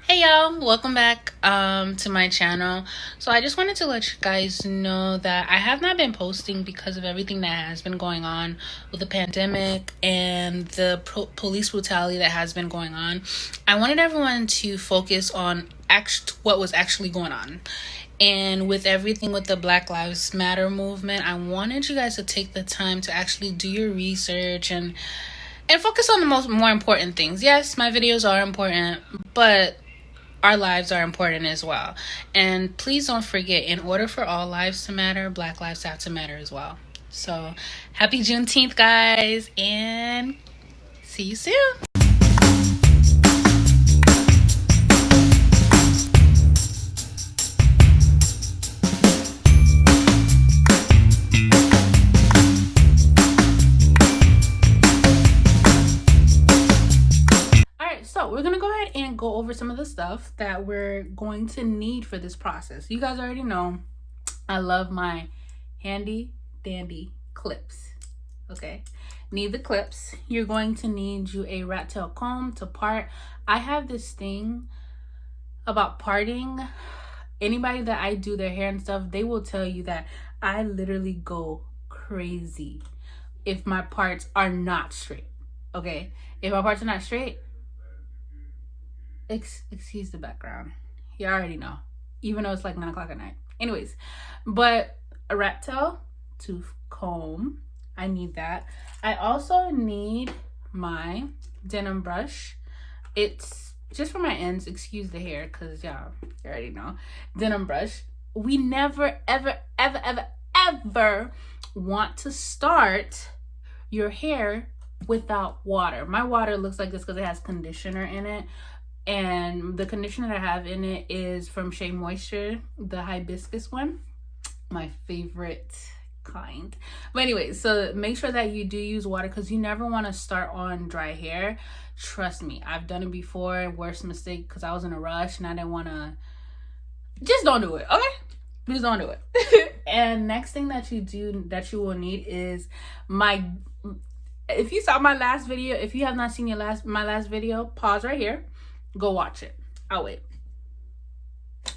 Hey y'all, welcome back to my channel. So I just wanted to let you guys know that I have not been posting because of everything that has been going on with the pandemic and the police brutality that has been going on. I wanted everyone to focus on what was actually going on. And with everything with the Black Lives Matter movement, I wanted you guys to take the time to actually do your research and focus on the more important things. Yes, my videos are important, but our lives are important as well. And please don't forget, in order for all lives to matter, Black lives have to matter as well. So happy Juneteenth, guys, and see you soon. Alright, so we're gonna go ahead and go over some of the stuff that we're going to need for this process. You guys already know I love my handy dandy clips. Okay, need the clips. You're going to need you a rat tail comb to part. I have this thing about parting. Anybody that I do their hair and stuff, they will tell you that I literally go crazy if my parts are not straight. Okay, if my parts are not straight, excuse the background, you already know, even though it's like 9 o'clock at night. Anyways, but a rat tail tooth comb, I need that. I also need my denim brush. It's just for my ends, excuse the hair, because y'all, you already know. Denim brush. We never ever want to start your hair without water. My water looks like this because it has conditioner in it, and the conditioner that I have in it is from Shea Moisture, the hibiscus one, my favorite kind. But anyway, so make sure that you do use water because you never want to start on dry hair. Trust me, I've done it before. Worst mistake, because I was in a rush and I didn't want to. Just don't do it, okay? Just don't do it. And next thing that you will need is if you saw my last video, if you have not seen my last video, pause right here, go watch it. I'll wait.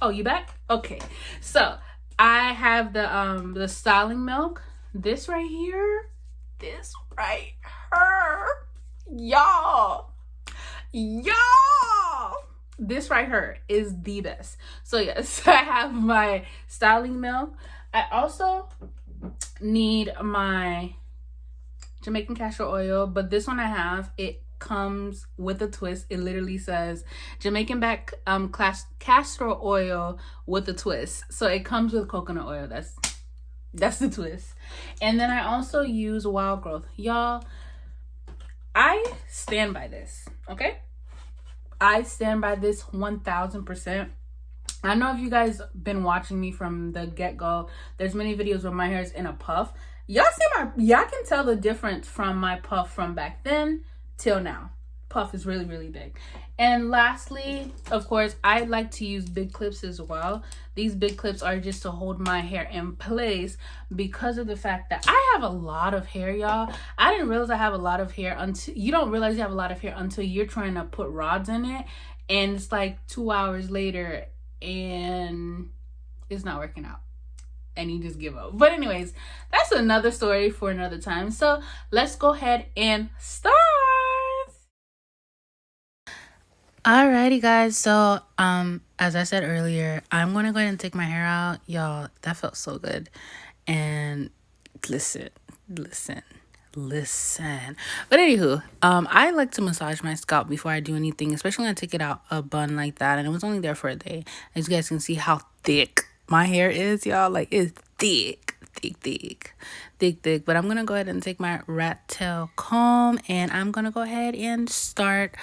Oh, you back? Okay. So I have the styling milk. This right here, y'all. This right here is the best. So yes, I have my styling milk. I also need my Jamaican castor oil, but this one I have, it comes with a twist. It literally says Jamaican castor oil with a twist. So it comes with coconut oil. That's the twist. And then I also use Wild Growth. Y'all, I stand by this, okay? I stand by this 1000%. I know if you guys been watching me from the get-go, there's many videos where my hair is in a puff. Y'all can tell the difference from my puff from back then till now. Puff is really big. And lastly, of course, I like to use big clips as well. These big clips are just to hold my hair in place because of the fact that I have a lot of hair, y'all. I didn't realize I have a lot of hair until you don't realize you have a lot of hair until you're trying to put rods in it, and it's like 2 hours later and it's not working out and you just give up. But anyways, that's another story for another time. So let's go ahead and start. Alrighty guys, so as I said earlier, I'm gonna go ahead and take my hair out. Y'all, that felt so good. And listen. But anywho, I like to massage my scalp before I do anything, especially when I take it out a bun like that. And it was only there for a day. As you guys can see how thick my hair is, y'all. Like, it's thick. But I'm gonna go ahead and take my rat tail comb and I'm gonna go ahead and start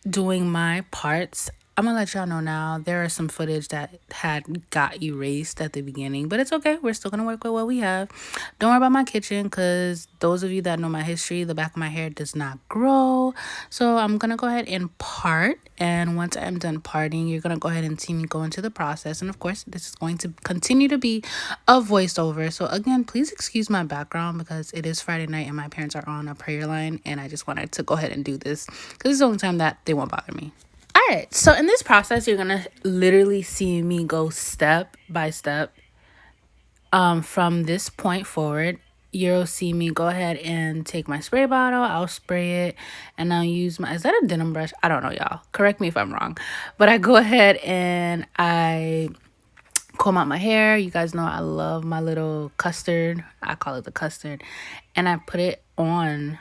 doing my parts. I'm gonna let y'all know now, there are some footage that had got erased at the beginning, but it's okay. We're still gonna work with what we have. Don't worry about my kitchen, because those of you that know my history, the back of my hair does not grow. So I'm gonna go ahead and part, and once I'm done parting, you're gonna go ahead and see me go into the process. And of course, this is going to continue to be a voiceover. So again, please excuse my background because it is Friday night and my parents are on a prayer line, and I just wanted to go ahead and do this because it's the only time that they won't bother me. All right, so in this process, you're gonna literally see me go step by step. From this point forward, you'll see me go ahead and take my spray bottle. I'll spray it, and I'll use my, is that a denim brush? I don't know, y'all. Correct me if I'm wrong. But I go ahead and I comb out my hair. You guys know I love my little custard. I call it the custard. And I put it on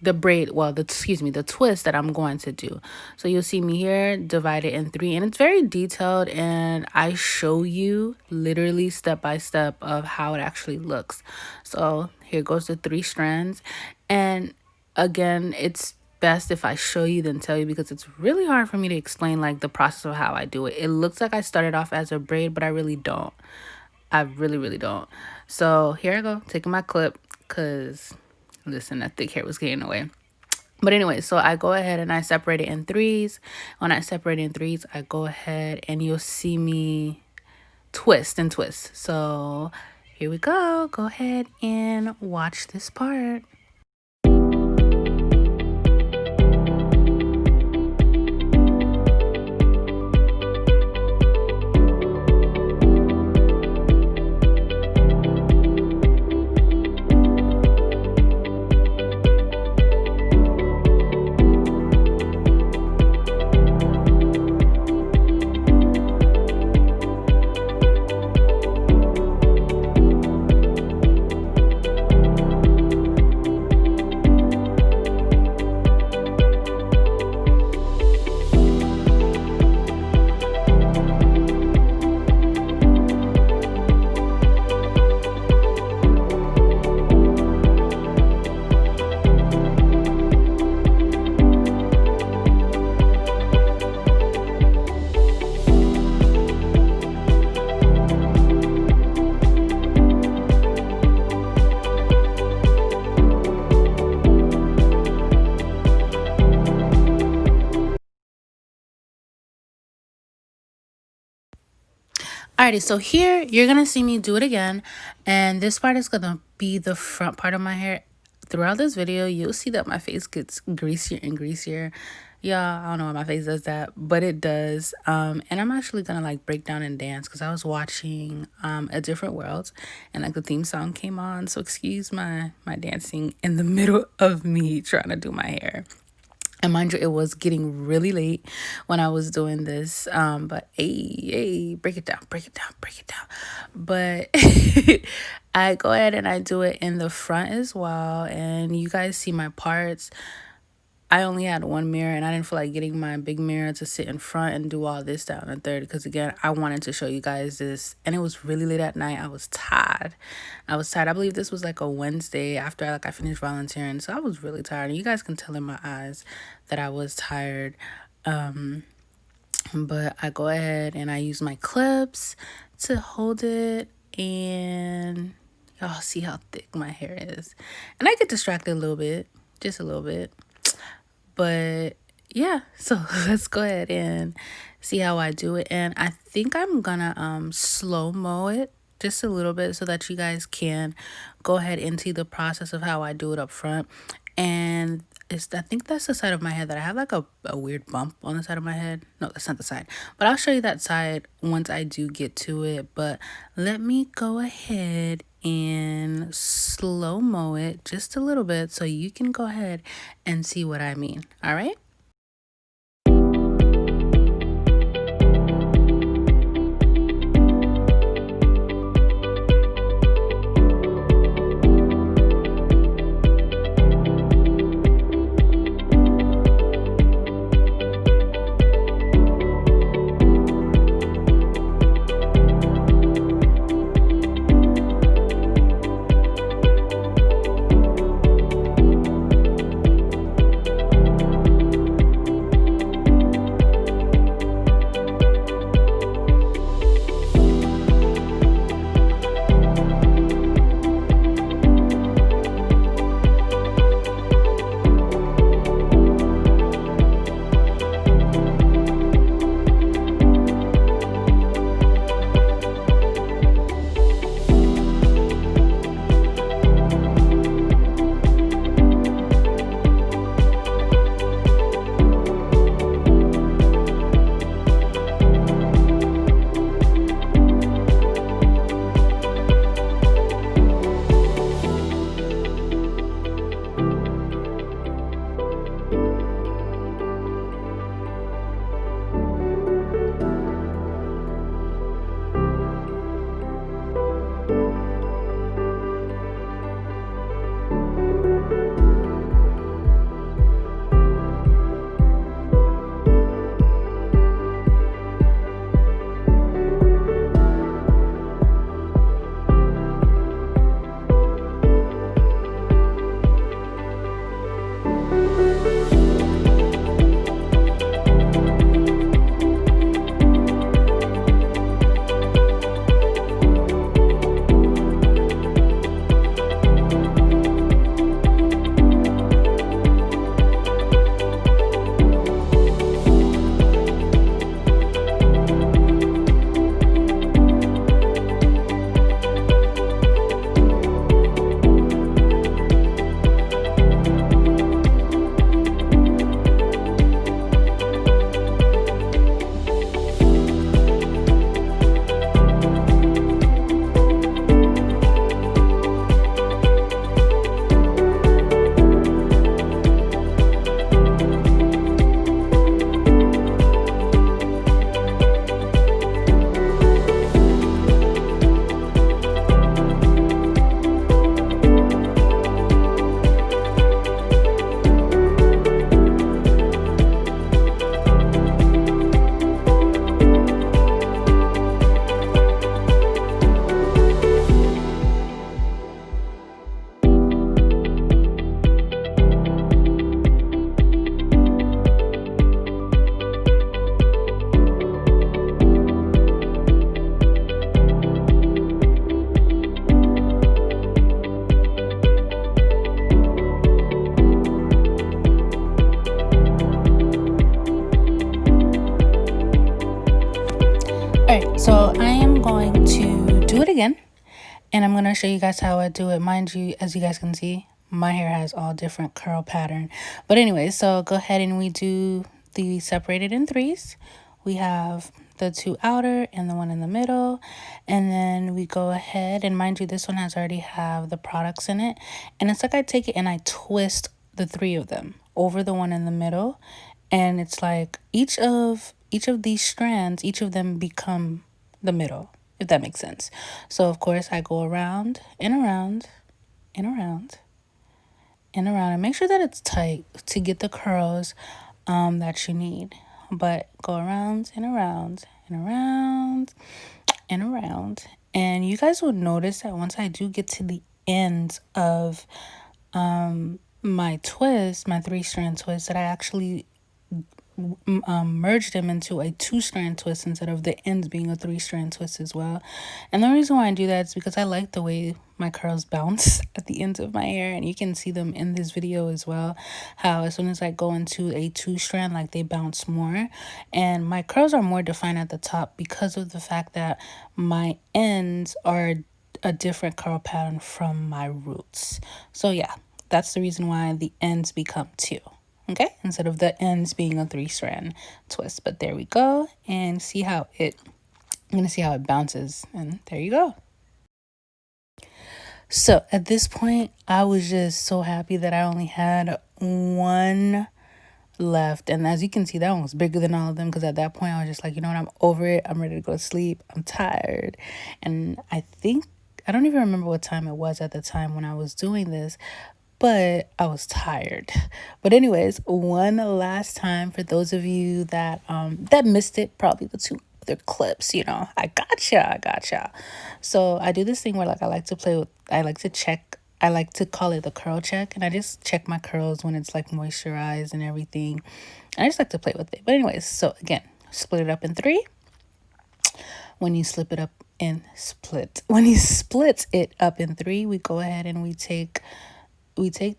the braid, well, the twist that I'm going to do. So you'll see me here divide it in 3, and it's very detailed, and I show you literally step by step of how it actually looks. So here goes the 3 strands, and again, it's best if I show you than tell you, because it's really hard for me to explain like the process of how I do it. It looks like I started off as a braid, but I really don't. I really don't. So here I go, taking my clip, because listen, that thick hair was getting away. But anyway, so I go ahead and I separate it in 3s. When I separate in 3s, I go ahead and you'll see me twist and twist. So here we go. Go ahead and watch this part. Alrighty, so here you're gonna see me do it again, and this part is gonna be the front part of my hair. Throughout this video, you'll see that my face gets greasier and greasier. Yeah, I don't know why my face does that, but it does. And I'm actually gonna like break down and dance because I was watching A Different World, and like the theme song came on. So excuse my dancing in the middle of me trying to do my hair. And mind you, it was getting really late when I was doing this. But hey, break it down. But I go ahead and I do it in the front as well. And you guys see my parts. I only had 1 mirror, and I didn't feel like getting my big mirror to sit in front and do all this down in third, because again, I wanted to show you guys this, and it was really late at night. I was tired. I believe this was like a Wednesday after I finished volunteering, so I was really tired, and you guys can tell in my eyes that I was tired. But I go ahead and I use my clips to hold it, and y'all see how thick my hair is, and I get distracted a little bit, just a little bit. But yeah, so let's go ahead and see how I do it. And I think I'm gonna slow-mo it just a little bit so that you guys can go ahead and see the process of how I do it up front. And I think that's the side of my head that I have like a weird bump on the side of my head. No, that's not the side, but I'll show you that side once I do get to it. But let me go ahead and slow-mo it just a little bit so you can go ahead and see what I mean. All right. So I am going to do it again, and I'm going to show you guys how I do it. Mind you, as you guys can see, my hair has all different curl pattern. But anyway, so go ahead and we do the separated in threes. We have the two outer and the one in the middle, and then we go ahead, and mind you, this one has already have the products in it, and it's like I take it and I twist the three of them over the one in the middle, and it's like each of these strands, each of them become the middle, if that makes sense. So of course I go around and around and around and around, and make sure that it's tight to get the curls that you need. But go around and around and around and around, and you guys will notice that once I do get to the ends of my twist, my 3-strand twist, that I actually merge them into a 2-strand twist instead of the ends being a 3-strand twist as well. And the reason why I do that is because I like the way my curls bounce at the ends of my hair, and you can see them in this video as well, how as soon as I go into a 2-strand, like they bounce more, and my curls are more defined at the top because of the fact that my ends are a different curl pattern from my roots. So yeah, that's the reason why the ends become 2. Okay, instead of the ends being a 3-strand twist. But there we go, and see how it, I'm gonna see how it bounces, and there you go. So at this point, I was just so happy that I only had one left, and as you can see, that one was bigger than all of them, because at that point I was just like, you know what, I'm over it, I'm ready to go to sleep, I'm tired. And I think, I don't even remember what time it was at the time when I was doing this, but I was tired. But anyways, one last time for those of you that that missed it, probably the 2 other clips, you know, I gotcha. So I do this thing where like I like to play with, I like to check, I like to call it the curl check, and I just check my curls when it's like moisturized and everything. I just like to play with it. But anyways, so again, split it up in 3. When you slip it up in split, when you split it up in 3, we go ahead and we take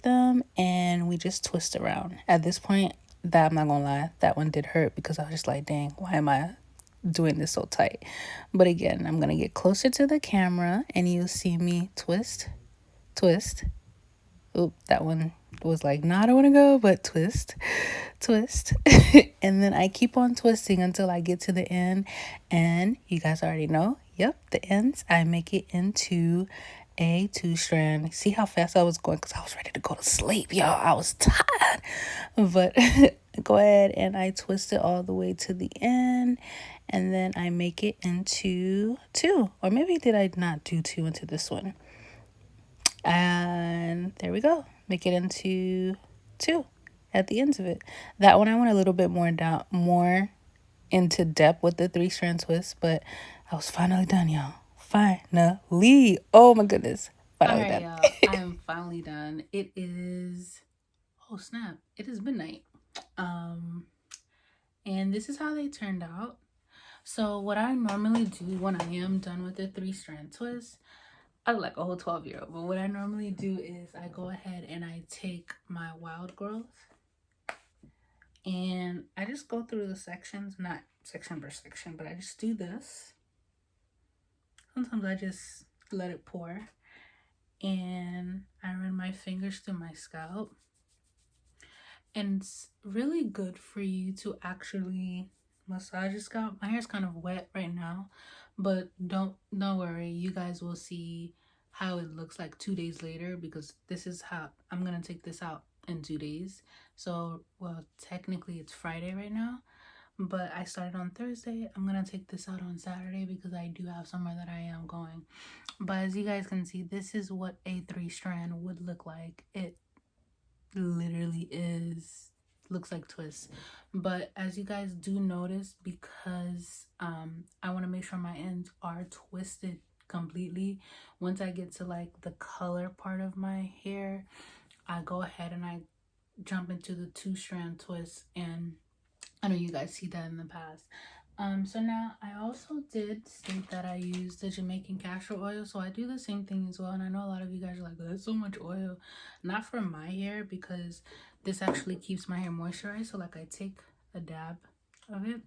them and we just twist around. At this point, that I'm not gonna lie, that one did hurt because I was just like, dang, why am I doing this so tight? But again, I'm gonna get closer to the camera and you'll see me twist. Oop, that one was like, nah, I don't want to go, but twist. And then I keep on twisting until I get to the end, and you guys already know, yep, the ends, I make it into a 2-strand. See how fast I was going, because I was ready to go to sleep, y'all. I was tired. But go ahead and I twist it all the way to the end, and then I make it into 2. Or maybe did I not do 2 into this one? And there we go, make it into 2 at the ends of it. That one I went a little bit more into depth with the 3-strand twist, but I was finally done, y'all. Finally, oh my goodness, finally done. Y'all, I am finally done. It is, oh snap, it is midnight. And this is how they turned out. So what I normally do when I am done with the 3-strand twist, I look like a whole 12-year-old, but what I normally do is I go ahead and I take my wild growth and I just go through the sections, not section per section, but I just do this. Sometimes I just let it pour and I run my fingers through my scalp. And it's really good for you to actually massage your scalp. My hair's kind of wet right now, but don't worry, you guys will see how it looks like 2 days later, because this is how I'm gonna take this out in 2 days. So well, technically it's Friday right now, but I started on Thursday. I'm gonna take this out on Saturday because I do have somewhere that I am going. But as you guys can see, this is what a 3-strand would look like. It literally looks like twists. But as you guys do notice, because I want to make sure my ends are twisted completely, once I get to like the color part of my hair, I go ahead and I jump into the 2-strand twist, and I know you guys see that in the past. So now I also did state that I use the Jamaican castor oil, so I do the same thing as well. And I know a lot of you guys are like, that's so much oil. Not for my hair, because this actually keeps my hair moisturized. So like I take a dab of it,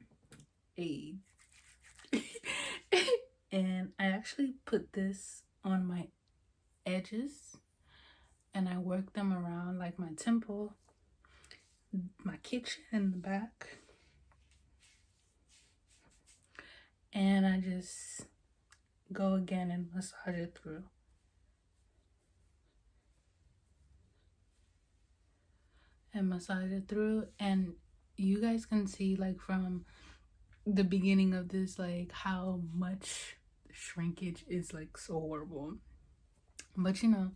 And I actually put this on my edges and I work them around like my temple, my kitchen in the back. And I just go again and massage it through. And massage it through, and you guys can see like from the beginning of this like how much shrinkage is like so horrible. But you know,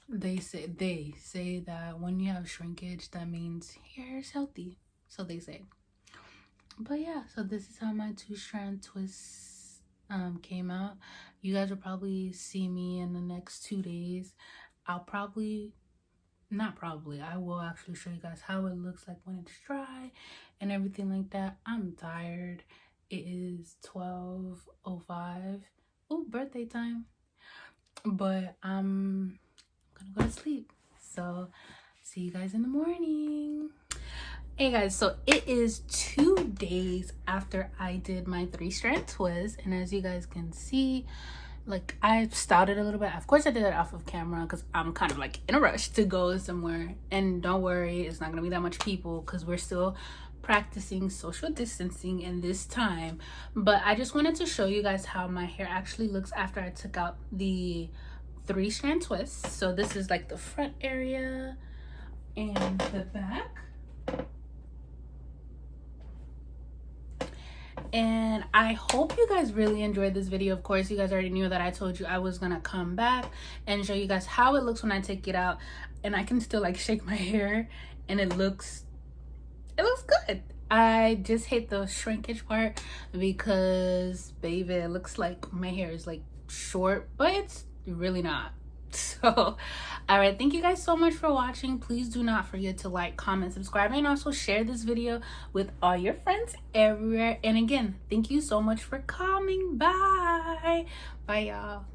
they say that when you have shrinkage, that means hair is healthy, so they say. But yeah, so this is how my 2-strand twists came out. You guys will probably see me in the next 2 days. I will actually show you guys how it looks like when it's dry and everything like that. I'm tired. It is 12:05. Oh, birthday time. But I'm gonna go to sleep. So see you guys in the morning. Hey guys, so it is 2 days after I did my 3-strand twist, and as you guys can see, like I styled it a little bit. Of course I did it off of camera because I'm kind of like in a rush to go somewhere, and don't worry, it's not gonna be that much people because we're still practicing social distancing in this time. But I just wanted to show you guys how my hair actually looks after I took out the 3-strand twist. So this is like the front area and the back. And I hope you guys really enjoyed this video. Of course, you guys already knew that I told you I was gonna come back and show you guys how it looks when I take it out, and I can still like shake my hair and it looks good. I just hate the shrinkage part because baby, it looks like my hair is like short, but it's really not. So all right, thank you guys so much for watching. Please do not forget to like, comment, subscribe, and also share this video with all your friends everywhere. And again, thank you so much for coming. Bye y'all.